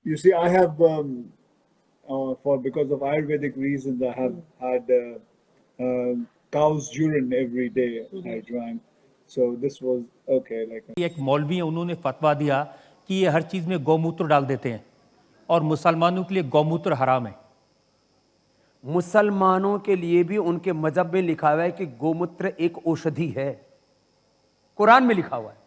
You see, I have for because of Ayurvedic reasons, I have had cow's urine every day. I drank, so this was okay. Like एक मौलवी है, उन्होंने फतवा दिया कि ये हर चीज में गौमूत्र डाल देते हैं और मुसलमानों के लिए गौमूत्र हराम है। मुसलमानों के लिए भी उनके मजहब में लिखा हुआ है कि गोमूत्र एक औषधि है, कुरान में लिखा हुआ है।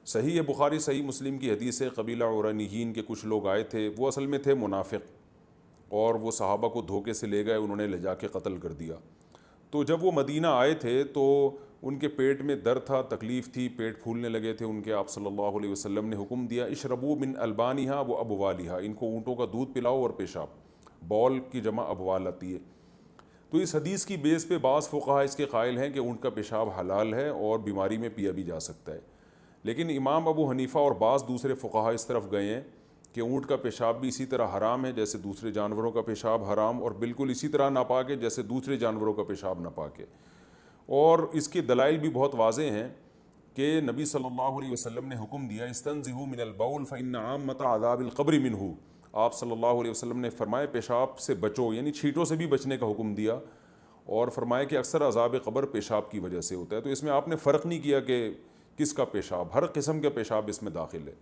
सही है, बुखारी सही मुस्लिम की हदीस है। कबीला उरनियीन के कुछ लोग आए थे, वो असल में थे मुनाफिक, और वो सहाबा को धोखे से ले गए, उन्होंने ले जाके कत्ल कर दिया। तो जब वो मदीना आए थे तो उनके पेट में दर्द था, तकलीफ़ थी, पेट फूलने लगे थे उनके। आप सल्लल्लाहु अलैहि वसल्लम ने हुक्म दिया, इशरबू मिन अल्बानिहा व अबवालिहा, इनको ऊँटों का दूध पिलाओ और पेशाब, बौल की जमा अबवाल आती है। तो इस हदीस की बेस पे बाज़ फ़ुक़हा इसके कायल हैं कि ऊँट का पेशाब हलाल है और बीमारी में पिया भी जा सकता है। लेकिन इमाम अबू हनीफ़ा और बाज़ दूसरे फ़ुक़हा इस तरफ गए हैं कि ऊँट का पेशाब भी इसी तरह हराम है जैसे दूसरे जानवरों का पेशाब हराम, और बिल्कुल इसी तरह नापाक है जैसे दूसरे जानवरों का पेशाब नापाक है। और इसके दलाइल भी बहुत वाज़ेह हैं कि नबी सल्लल्लाहु अलैहि वसल्लम ने हुक्म दिया, इस्तंज़िहू मिनल बौल फ़इन्न आम्मत अज़ाबिल क़ब्रि मिन्हु। आप सल्लल्लाहु अलैहि वसल्लम ने फरमाया पेशाब से बचो, यानी छींटों से भी बचने का हुक्म दिया, और फरमाया कि अक्सर अज़ाब क़ब्र पेशाब की वजह से होता है। तो इसमें आपने फ़र्क नहीं किया कि किसका पेशाब, हर किस्म का पेशाब इसमें दाखिल है।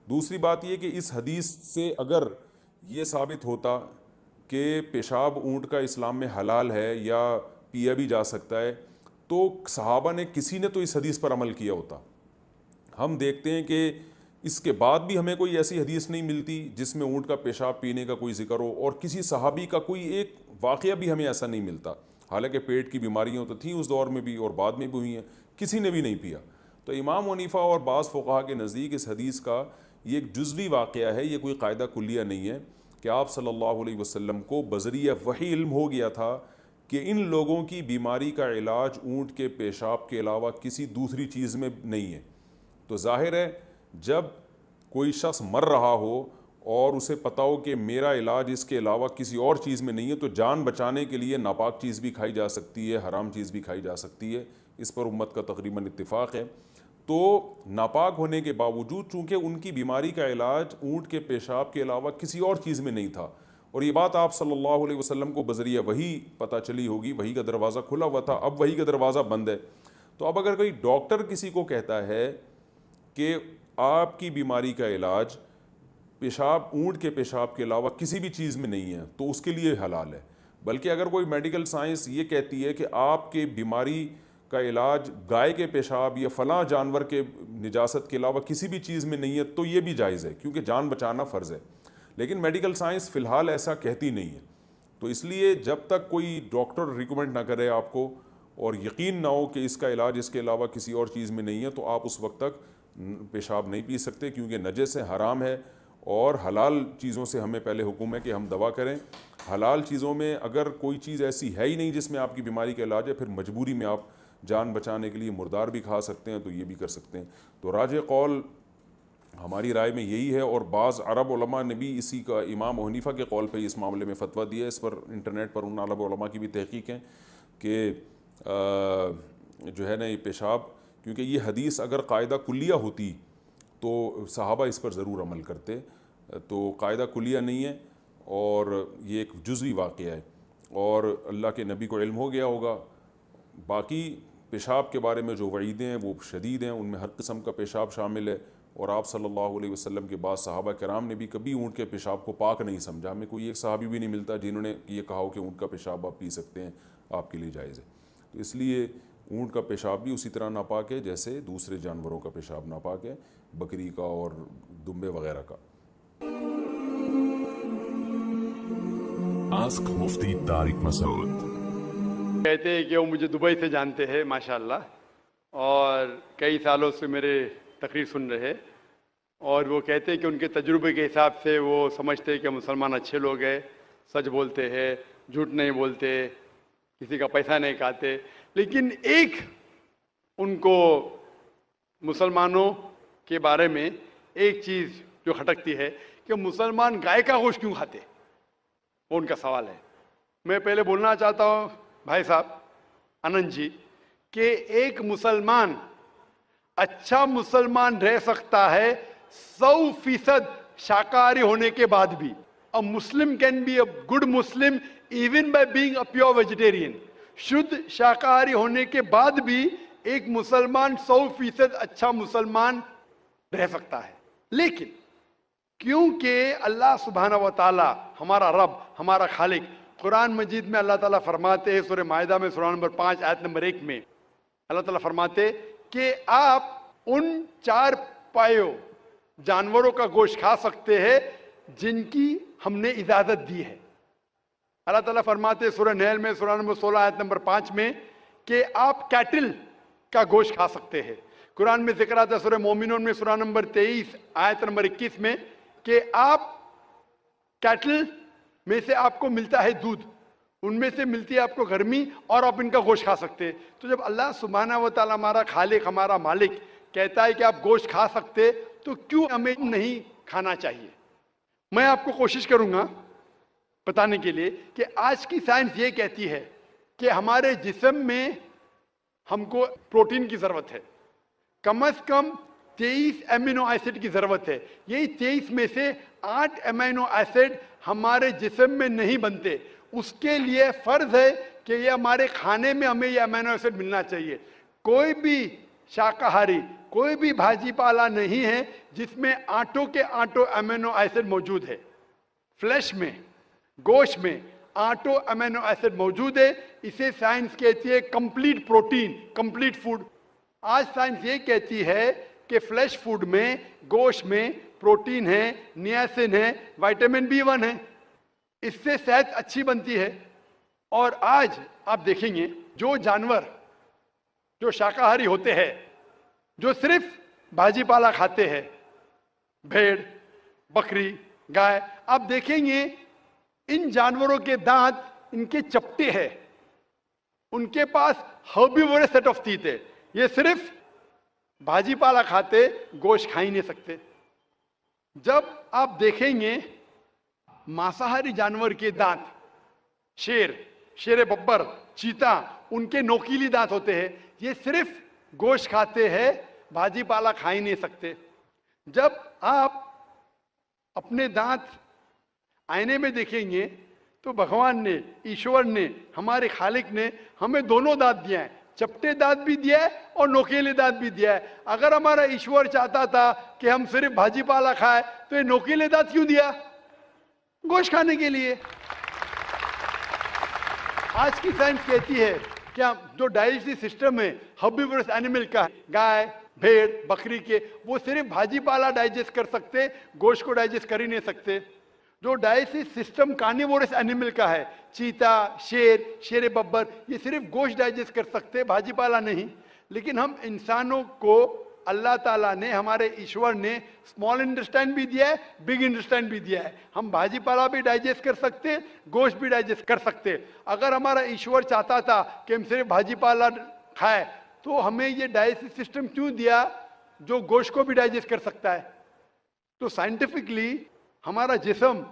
दूसरी बात यह कि इस हदीस से अगर ये साबित होता कि पेशाब ऊँट का इस्लाम में हलाल है या पिया भी जा सकता है, तो सहाबा ने किसी ने तो इस हदीस पर अमल किया होता। हम देखते हैं कि इसके बाद भी हमें कोई ऐसी हदीस नहीं मिलती जिसमें ऊँट का पेशाब पीने का कोई जिक्र हो, और किसी सहाबी का कोई एक वाक़या भी हमें ऐसा नहीं मिलता। हालांकि पेट की बीमारियाँ तो थीं उस दौर में भी और बाद में भी हुई हैं, किसी ने भी नहीं पिया। तो इमाम हनीफ़ा और बाज़ फ़ुक़हा के नज़दीक इस हदीस का ये एक जुज़वी वाक़या है, ये कोई कायदा कुल्लिया नहीं है कि आप सल्लल्लाहु अलैहि वसल्लम को बज़रिया वही इल्म हो गया था कि इन लोगों की बीमारी का इलाज ऊँट के पेशाब के अलावा किसी दूसरी चीज़ में नहीं है। तो ज़ाहिर है जब कोई शख्स मर रहा हो और उसे पता हो कि मेरा इलाज इसके अलावा किसी और चीज़ में नहीं है, तो जान बचाने के लिए नापाक चीज़ भी खाई जा सकती है, हराम चीज़ भी खाई जा सकती है। इस पर उम्मत का तकरीबन इत्तिफ़ाक़ है। तो नापाक होने के बावजूद चूँकि उनकी बीमारी का इलाज ऊँट के पेशाब के अलावा किसी और चीज़ में नहीं था, और ये बात आप सल्लल्लाहु अलैहि वसल्लम को बज़रिया वही पता चली होगी, वही का दरवाज़ा खुला हुआ था, अब वही का दरवाज़ा बंद है। तो अब अगर कोई डॉक्टर किसी को कहता है कि आपकी बीमारी का इलाज पेशाब, ऊँट के पेशाब के अलावा किसी भी चीज़ में नहीं है, तो उसके लिए हलाल है। बल्कि अगर कोई मेडिकल साइंस ये कहती है कि आपके बीमारी का इलाज गाय के पेशाब या फ़लाँ जानवर के निजासत के अलावा किसी भी चीज़ में नहीं है, तो ये भी जायज़ है, क्योंकि जान बचाना फ़र्ज़ है। लेकिन मेडिकल साइंस फ़िलहाल ऐसा कहती नहीं है। तो इसलिए जब तक कोई डॉक्टर रिकमेंड ना करे आपको और यकीन ना हो कि इसका इलाज इसके अलावा किसी और चीज़ में नहीं है, तो आप उस वक्त तक पेशाब नहीं पी सकते, क्योंकि नजस है, हराम है। और हलाल चीज़ों से हमें पहले हुक्म है कि हम दवा करें। हलाल चीज़ों में अगर कोई चीज़ ऐसी है ही नहीं जिसमें आपकी बीमारी का इलाज है, फिर मजबूरी में आप जान बचाने के लिए मुर्दार भी खा सकते हैं, तो ये भी कर सकते हैं। तो राजे कौल हमारी राय में यही है, और बाज़ अरब उलमा ने भी इसी का इमाम हनीफ़ा के कौल पे इस मामले में फ़तवा दिया है। इस पर इंटरनेट पर उन अरब उलमा की भी तहकीक है कि जो है ना ये पेशाब, क्योंकि ये हदीस अगर कायदा कुल्लिया होती तो सहाबा इस पर ज़रूर अमल करते, तो कायदा कुल्लिया नहीं है और ये एक जुज़वी वाक़या है, और अल्लाह के नबी को इल्म हो गया होगा। बाकी पेशाब के बारे में जो वईदें हैं वो शदीद हैं, उनमें हर किस्म का पेशाब शामिल है। और आप सल्लल्लाहु अलैहि वसल्लम के बाद सहाबा कराम ने भी कभी ऊँट के पेशाब को पाक नहीं समझा। हमें कोई एक सहाबी भी नहीं मिलता जिन्होंने ये कहा हो कि ऊँट का पेशाब आप पी सकते हैं, आपके लिए जायज़ है। तो इसलिए ऊँट का पेशाब भी उसी तरह नापाक है जैसे दूसरे जानवरों का पेशाब नापाक है, बकरी का और दुम्बे वगैरह का। आस्क मुफ्ती तारिक मसूद। कहते हैं कि वो मुझे दुबई से जानते हैं माशाल्लाह, और कई सालों से मेरे तकरीर सुन रहे, और वो कहते हैं कि उनके तजुर्बे के हिसाब से वो समझते हैं कि मुसलमान अच्छे लोग हैं, सच बोलते हैं, झूठ नहीं बोलते, किसी का पैसा नहीं खाते। लेकिन एक उनको मुसलमानों के बारे में एक चीज़ जो खटकती है कि मुसलमान गाय का गोश्त क्यों खाते, वो उनका सवाल है। मैं पहले बोलना चाहता हूँ भाई साहब आनंद जी कि एक मुसलमान अच्छा मुसलमान रह सकता है 100% शाकाहारी होने के बाद भी। A Muslim can be a good Muslim even by being a pure vegetarian. शुद्ध शाकाहारी होने के बाद भी एक मुसलमान 100% अच्छा मुसलमान रह सकता है। लेकिन क्योंकि अल्लाह सुब्हाना व तआला हमारा रब, हमारा खालिक, कुरान मजीद में अल्लाह ताला फरमाते हैं, सूरह माइदा में सूरा नंबर 5 आयत नंबर 1 में अल्लाह ताला फरमाते कि आप उन 4 पायों जानवरों का गोश्त खा सकते हैं जिनकी हमने इजाजत दी है। अल्लाह ताला फरमाते हैं सूरह नहल में सूरा नंबर 16 आयत नंबर 5 में कि आप कैटल का गोश्त खा सकते हैं। कुरान में जिक्र आता है सूरह मोमिनून में सूरा नंबर 23 आयत नंबर 21 में कि आप कैटल में से आपको मिलता है दूध, उनमें से मिलती है आपको गर्मी और आप इनका गोश्त खा सकते हैं। तो जब अल्लाह सुब्हानहू व तआला हमारा खालिक, हमारा मालिक कहता है कि आप गोश्त खा सकते, तो क्यों हमें नहीं खाना चाहिए? मैं आपको कोशिश करूंगा बताने के लिए कि आज की साइंस ये कहती है कि हमारे जिस्म में हमको प्रोटीन की जरूरत है, कम से कम 23 एमिनो एसिड की जरूरत है। यही 23 में से 8 एमिनो एसिड हमारे जिस्म में नहीं बनते। उसके लिए फर्ज है कि ये हमारे खाने में हमें ये एमिनो एसिड मिलना चाहिए। कोई भी शाकाहारी, कोई भी भाजी पाला नहीं है जिसमें आटों के आटो एमिनो एसिड मौजूद है। फ्लैश में, गोश्त में आटो एमिनो एसिड मौजूद है। इसे साइंस कहती है कंप्लीट प्रोटीन, कंप्लीट फूड। आज साइंस ये कहती है कि फ्लैश फूड में, गोश्त में प्रोटीन है, नियासिन है, विटामिन B1 है, इससे सेहत अच्छी बनती है। और आज आप देखेंगे जो जानवर जो शाकाहारी होते हैं, जो सिर्फ भाजी पाला खाते हैं, भेड़, बकरी, गाय, आप देखेंगे इन जानवरों के दांत इनके चपटे हैं, उनके पास हर्बिवोरस सेट ऑफ टीथ है। ये सिर्फ भाजी पाला खाते, गोश्त खा ही नहीं सकते। जब आप देखेंगे मांसाहारी जानवर के दांत, शेर बब्बर, चीता, उनके नोकीली दांत होते हैं। ये सिर्फ गोश्त खाते हैं, भाजी पाला खा ही नहीं सकते। जब आप अपने दांत आईने में देखेंगे तो भगवान ने, ईश्वर ने, हमारे खालिक ने हमें दोनों दांत दिया है, चपटे दांत भी दिया है और नोकीले दांत भी दिया है। अगर हमारा ईश्वर चाहता था कि हम सिर्फ भाजी पाला खाए तो ये नोकीले दांत क्यों दिया? गोश्त खाने के लिए। आज की साइंस कहती है कि जो डाइजेस्टिव सिस्टम है हर्बिवोरस एनिमल का, गाय, भेड़, बकरी के, वो सिर्फ भाजी पाला डाइजेस्ट कर सकते, गोश्त को डाइजेस्ट कर ही नहीं सकते। जो डाइजेस्टिव सिस्टम कार्निवोरस एनिमल का है, चीता, शेर बब्बर, ये सिर्फ गोश्त डाइजेस्ट कर सकते, भाजी पाला नहीं। लेकिन हम इंसानों को अल्लाह ताला ने, हमारे ईश्वर ने स्मॉल इंटेस्टाइन भी दिया है, बिग इंटेस्टाइन भी दिया है। हम भाजी पाला भी डाइजेस्ट कर सकते, गोश्त भी डाइजेस्ट कर सकते। अगर हमारा ईश्वर चाहता था कि हम सिर्फ भाजी पाला खाए तो हमें ये डाइजेस्टिव सिस्टम क्यों दिया जो गोश्त को भी डाइजेस्ट कर सकता है? तो साइंटिफिकली हमारा जिस्म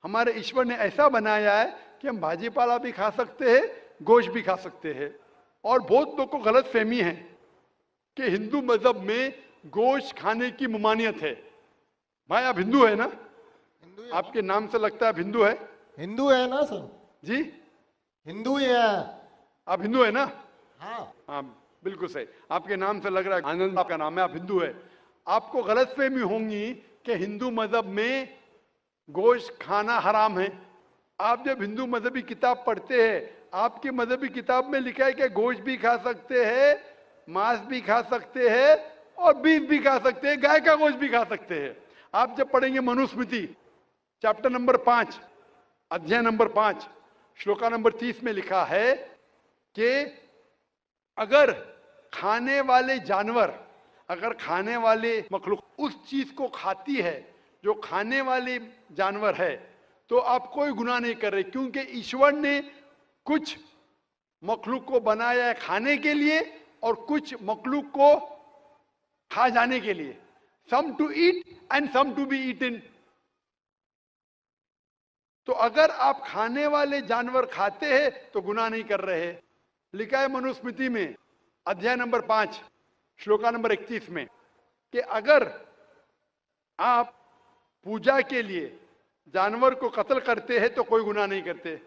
हमारे ईश्वर ने ऐसा बनाया है कि हम भाजी पाला भी खा सकते हैं, गोश्त भी खा सकते हैं। और बहुत लोग को गलत फहमी है कि हिंदू मजहब में गोश्त खाने की ममानियत है। भाई आप हिंदू है ना? हिंदू है। आपके नाम से लगता है आप हिंदू है हिंदू है ना सर? जी, हिंदू ही है। आप हिंदू है ना? हाँ। हाँ बिल्कुल सही, आपके नाम से लग रहा है आनंद आपका नाम है, आप हिंदू है। आपको गलत फहमी होंगी कि हिंदू मजहब में गोश्त खाना हराम है। आप जब हिंदू मजहबी किताब पढ़ते हैं, आपके मजहबी किताब में लिखा है कि गोश्त भी खा सकते हैं, मांस भी खा सकते हैं और बीफ भी खा सकते हैं, गाय का गोश्त भी खा सकते हैं। आप जब पढ़ेंगे मनुस्मृति चैप्टर नंबर 5 अध्याय नंबर 5 श्लोका नंबर 30 में लिखा है कि अगर खाने वाले जानवर, अगर खाने वाले मखलूक उस चीज को खाती है जो खाने वाले जानवर है, तो आप कोई गुनाह नहीं कर रहे, क्योंकि ईश्वर ने कुछ मखलूक को बनाया है खाने के लिए और कुछ मखलूक को खा जाने के लिए। Some to eat and some to be eaten. तो अगर आप खाने वाले जानवर खाते हैं तो गुनाह नहीं कर रहे। लिखा है मनुस्मृति में अध्याय नंबर 5 श्लोका नंबर 31 में कि अगर आप पूजा के लिए जानवर को कत्ल करते हैं तो कोई गुनाह नहीं करते।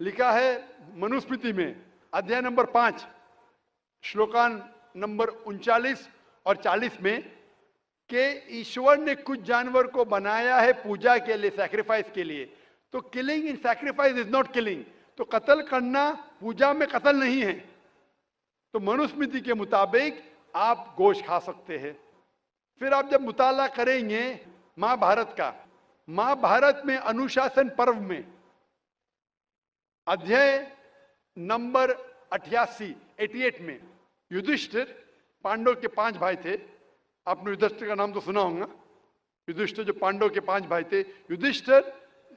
लिखा है मनुस्मृति में अध्याय नंबर 5 श्लोकान नंबर 39 और 40 में कि ईश्वर ने कुछ जानवर को बनाया है पूजा के लिए, सैक्रिफाइस के लिए। तो killing in sacrifice is not killing, तो कत्ल करना पूजा में कत्ल नहीं है। तो मनुस्मृति के मुताबिक आप गोश्त खा सकते हैं। फिर आप जब मुताला करेंगे महाभारत का, महाभारत में अनुशासन पर्व में अध्याय नंबर 88 में युधिष्ठिर, पांडव के 5 भाई थे, आपने युधिष्ठिर का नाम तो सुना होगा। युधिष्ठिर जो पांडव के 5 भाई थे, युधिष्ठिर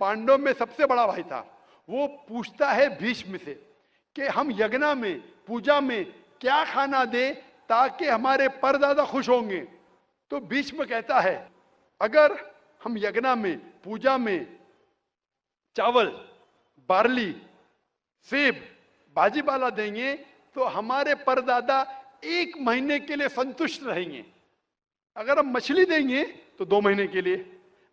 पांडव में सबसे बड़ा भाई था। वो पूछता है भीष्म से कि हम यज्ञ में, पूजा में क्या खाना दे ताकि हमारे परदादा खुश होंगे। तो भीष्म कहता है अगर हम यज्ञ में, पूजा में चावल, बार्ली, सेब, भाजीपाला देंगे तो हमारे परदादा 1 महीने के लिए संतुष्ट रहेंगे। अगर हम मछली देंगे तो 2 महीने के लिए,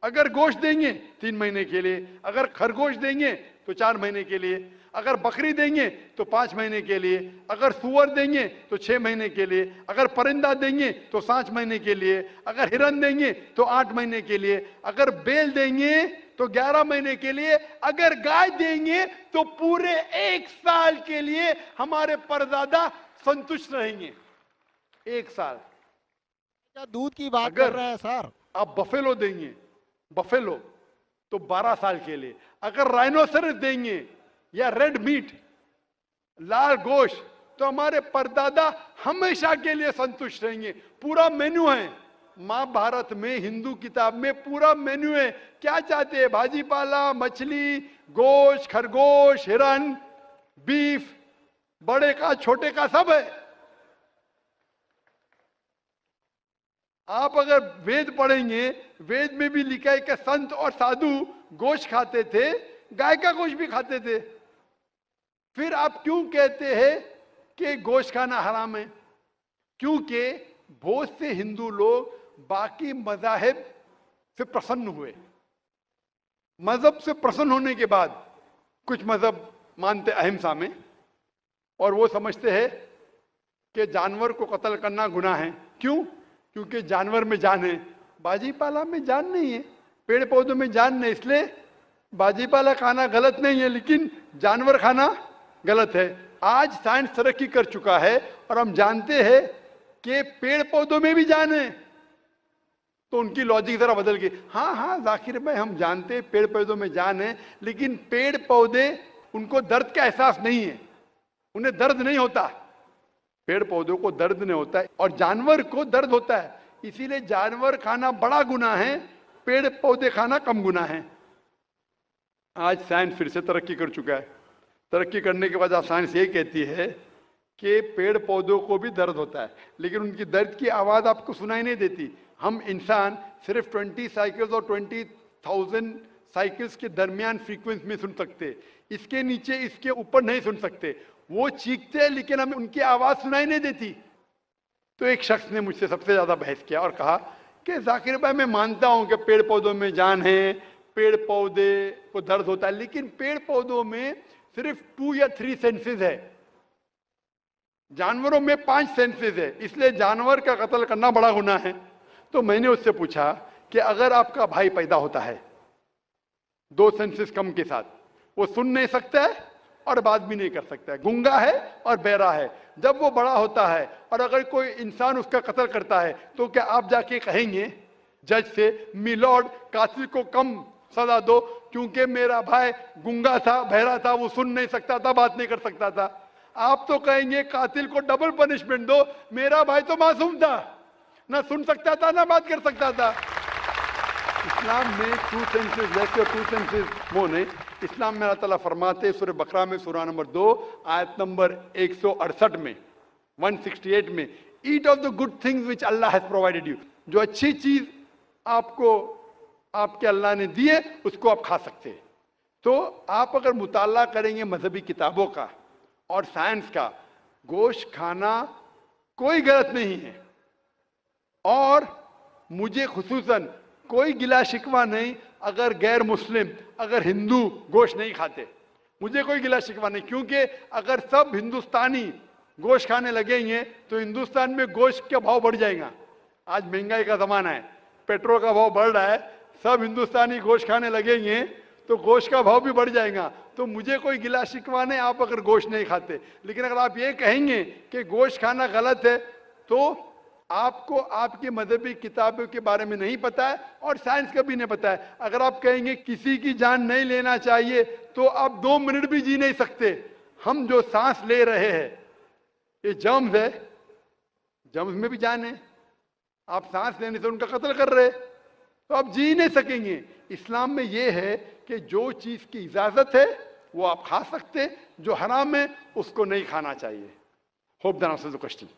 अगर गोश्त देंगे 3 महीने के लिए, अगर खरगोश देंगे तो 4 महीने के लिए, अगर बकरी देंगे तो 5 महीने के लिए, अगर सुअर देंगे तो 6 महीने के लिए, अगर परिंदा देंगे तो 7 महीने के लिए, अगर हिरन देंगे तो 8 महीने के लिए, अगर बैल देंगे तो 11 महीने के लिए, अगर गाय देंगे तो पूरे 1 साल के लिए हमारे परदादा संतुष्ट रहेंगे। 1 साल। क्या दूध की बात अगर कर रहे हैं सर? आप बफेलो देंगे, बफेलो तो 12 साल के लिए, अगर राइनोसरस देंगे या रेड मीट, लाल गोश्त, तो हमारे परदादा हमेशा के लिए संतुष्ट रहेंगे। पूरा मेन्यू है महाभारत में, हिंदू किताब में पूरा मेन्यू है। क्या चाहते हैं? भाजीपाला, मछली, गोश्त, खरगोश, हिरन, बीफ, बड़े का छोटे का सब है। आप अगर वेद पढ़ेंगे, वेद में भी लिखा है कि संत और साधु गोश्त खाते थे, गाय का गोश्त भी खाते थे। फिर आप क्यों कहते हैं कि गोश्त खाना हराम है? क्योंकि बहुत से हिंदू लोग बाकी मज़ाहिब से प्रसन्न हुए। मजहब से प्रसन्न होने के बाद कुछ मजहब मानते अहिंसा में, और वो समझते हैं कि जानवर को कत्ल करना गुनाह है। क्यों? क्योंकि जानवर में जान है, बाजीपाला में जान नहीं है, पेड़ पौधों में जान नहीं, इसलिए बाजीपाला खाना गलत नहीं है, लेकिन जानवर खाना गलत है। आज साइंस तरक्की कर चुका है और हम जानते हैं कि पेड़ पौधों में भी जान है, तो उनकी लॉजिक जरा बदल गई। हाँ हाँ जाकिर भाई, हम जानते हैं पेड़ पौधों में जान है, लेकिन पेड़ पौधे उनको दर्द का एहसास नहीं है, उन्हें दर्द नहीं होता। पेड़ पौधों को दर्द नहीं होता है और जानवर को दर्द होता है, इसीलिए जानवर खाना बड़ा गुनाह है, पेड़ पौधे खाना कम गुनाह है। आज साइंस फिर से तरक्की कर चुका है। तरक्की करने के बाद साइंस ये कहती है कि पेड़ पौधों को भी दर्द होता है, लेकिन उनकी दर्द की आवाज़ आपको सुनाई नहीं देती। हम इंसान सिर्फ 20 साइकिल्स और 20,000 साइकिल्स के दरमियान फ्रीक्वेंसी में सुन सकते, इसके नीचे, इसके ऊपर नहीं सुन सकते। वो चीखते हैं लेकिन हमें उनकी आवाज़ सुनाई नहीं देती। तो एक शख्स ने मुझसे सबसे ज़्यादा बहस किया और कहा कि जाकिर भाई, मैं मानता हूं कि पेड़ पौधों में जान है, पेड़ पौधे को दर्द होता है, लेकिन पेड़ पौधों में सिर्फ 2 या 3 सेंसेस है, जानवरों में 5 सेंसेस है, इसलिए जानवर का कत्ल करना बड़ा गुनाह है। तो मैंने उससे पूछा कि अगर आपका भाई पैदा होता है 2 सेंसेस कम के साथ, वो सुन नहीं सकता है और बात भी नहीं कर सकता है, गूंगा है और बहरा है, जब वो बड़ा होता है और अगर कोई इंसान उसका कत्ल करता है, तो क्या आप जाके कहेंगे जज से, मिलॉर्ड कातिल को कम सजा दो क्योंकि मेरा भाई गूंगा था, बहरा था, वो सुन नहीं सकता था, बात नहीं कर सकता था? आप तो कहेंगे कातिल को डबल पनिशमेंट दो, मेरा भाई तो मासूम था, ना सुन सकता था ना बात कर सकता था। इस्लाम में 2 सेंसेस लेस और 2 सेंसेस मोर नहीं। इस्लाम में अल्लाह ताला फरमाते सूरह बकरा में सूरह नंबर 2 आयत नंबर 168 में, 168 में, eat of the good things which Allah has provided you, जो अच्छी चीज आपको आपके अल्लाह ने दी है उसको आप खा सकते हैं। तो आप अगर मुताला करेंगे मजहबी किताबों का और साइंस का, गोश्त खाना कोई गलत नहीं है। और मुझे खुसूसन कोई गिला शिकवा नहीं अगर गैर मुस्लिम, अगर हिंदू गोश्त नहीं खाते, मुझे कोई गिला शिकवा नहीं, क्योंकि अगर सब हिंदुस्तानी गोश्त खाने लगेंगे तो हिंदुस्तान में गोश्त का भाव बढ़ जाएगा। आज महंगाई का जमाना है, पेट्रोल का भाव बढ़ रहा है, सब हिंदुस्तानी गोश्त खाने लगेंगे तो गोश्त का भाव भी बढ़ जाएगा। तो मुझे कोई गिला शिकवा नहीं आप अगर गोश्त नहीं खाते, लेकिन अगर आप ये कहेंगे कि गोश्त खाना गलत है तो आपको आपकी मजहबी किताबों के बारे में नहीं पता है और साइंस का भी नहीं पता है। अगर आप कहेंगे किसी की जान नहीं लेना चाहिए तो आप 2 मिनट भी जी नहीं सकते। हम जो सांस ले रहे हैं ये जर्म्स है, जर्म्स में भी जान है, आप सांस लेने से उनका कत्ल कर रहे तो आप जी नहीं सकेंगे। इस्लाम में ये है कि जो चीज की इजाजत है वो आप खा सकते, जो हराम है उसको नहीं खाना चाहिए। Hope that answers the question.